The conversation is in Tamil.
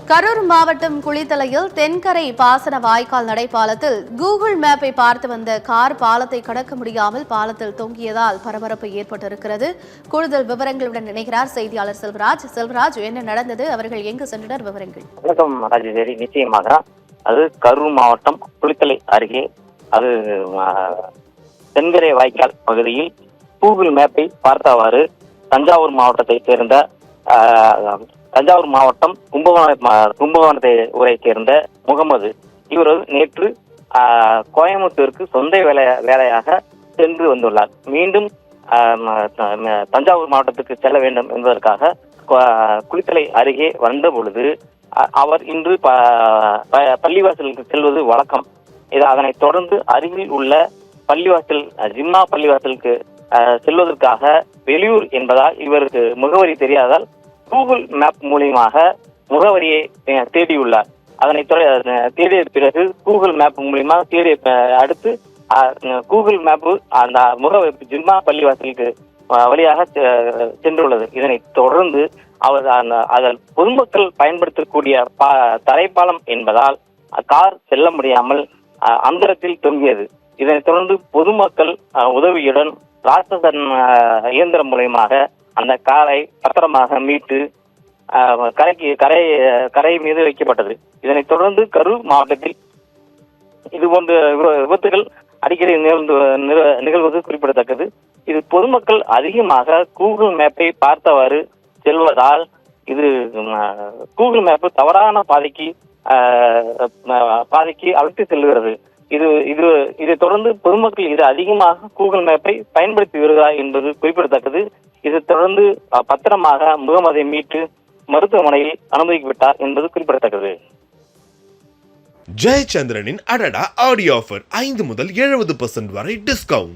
கரூர் மாவட்டம் குளித்தலையில் தென்கரை பாசன வாய்க்கால் நடைபாலத்தில் கூகுள் மேப்பை பார்த்து வந்த கார் பாலத்தை கடக்க முடியாமல் பாலத்தில் தொங்கியதால் பரபரப்பு ஏற்பட்டிருக்கிறது. கூடுதல் விவரங்களுடன் இணைகிறார் செய்தியாளர் செல்வராஜ். செல்வராஜ், என்ன நடந்தது? அவர்கள் எங்கு சென்றனர்? விவரங்கள். வணக்கம் ராஜேஸ்வரி. நிச்சயமாக அது கரூர் மாவட்டம் குளித்தலை அருகே அது தென்கரை வாய்க்கால் பகுதியில் கூகுள் மேப்பை பார்த்தவாறு தஞ்சாவூர் மாவட்டத்தை சேர்ந்த தஞ்சாவூர் மாவட்டம் கும்பகோணத்தை ஊரை சேர்ந்த முகமது இவர் நேற்று கோயம்புத்தூருக்கு சொந்த வேலையாக சென்று வந்துள்ளார். மீண்டும் தஞ்சாவூர் மாவட்டத்துக்கு செல்ல வேண்டும் என்பதற்காக குளித்தலை அருகே வந்த பொழுது அவர் இன்று பள்ளிவாசலுக்கு செல்வது வழக்கம். அதனைத் தொடர்ந்து அருகில் உள்ள பள்ளிவாசல் ஜிம்மா பள்ளிவாசலுக்கு செல்வதற்காக வெளியூர் என்பதால் இவருக்கு முகவரி தெரியாதால் கூகுள் மேப் மூலியமாக முகவரியை தேடியுள்ளார். அதனை தேடிய பிறகு கூகுள் மேப் மூலியமாக தேடிய அடுத்து கூகுள் மேப்பு அந்த முகவரி ஜிம்மா பள்ளிவாசலுக்கு வழியாக சென்றுள்ளது. இதனை தொடர்ந்து அவர் அதில் பொதுமக்கள் பயன்படுத்தக்கூடிய தரைப்பாலம் என்பதால் கார் செல்ல முடியாமல் அந்தரத்தில் தொங்கியது. இதனைத் தொடர்ந்து பொதுமக்கள் உதவியுடன் ராட்சசன் இயந்திரம் மூலயமாக அந்த காரை பத்திரமாக மீட்டு கரை மீது வைக்கப்பட்டது. இதனைத் தொடர்ந்து கரூர் மாவட்டத்தில் இதுபோன்ற விபத்துகள் அடிக்கடி நிகழ்வது குறிப்பிடத்தக்கது. இது பொதுமக்கள் அதிகமாக கூகுள் மேப்பை பார்த்தவாறு செல்வதால் இது கூகுள் மேப்பு தவறான பாதைக்கு அழைத்து செல்கிறது. இதை தொடர்ந்து பொதுமக்கள் இது அதிகமாக கூகுள் மேப்பை பயன்படுத்தி வருகிறார் என்பது குறிப்பிடத்தக்கது. இதை தொடர்ந்து பத்திரமாக முகமதை மீட்டு மருத்துவமனையில் அனுமதிக்கப்பட்டார் என்பது குறிப்பிடத்தக்கது. ஜெயச்சந்திரனின் அடடா ஆடியோ ஆஃபர் 5 முதல் 70% வரை டிஸ்கவுண்ட்.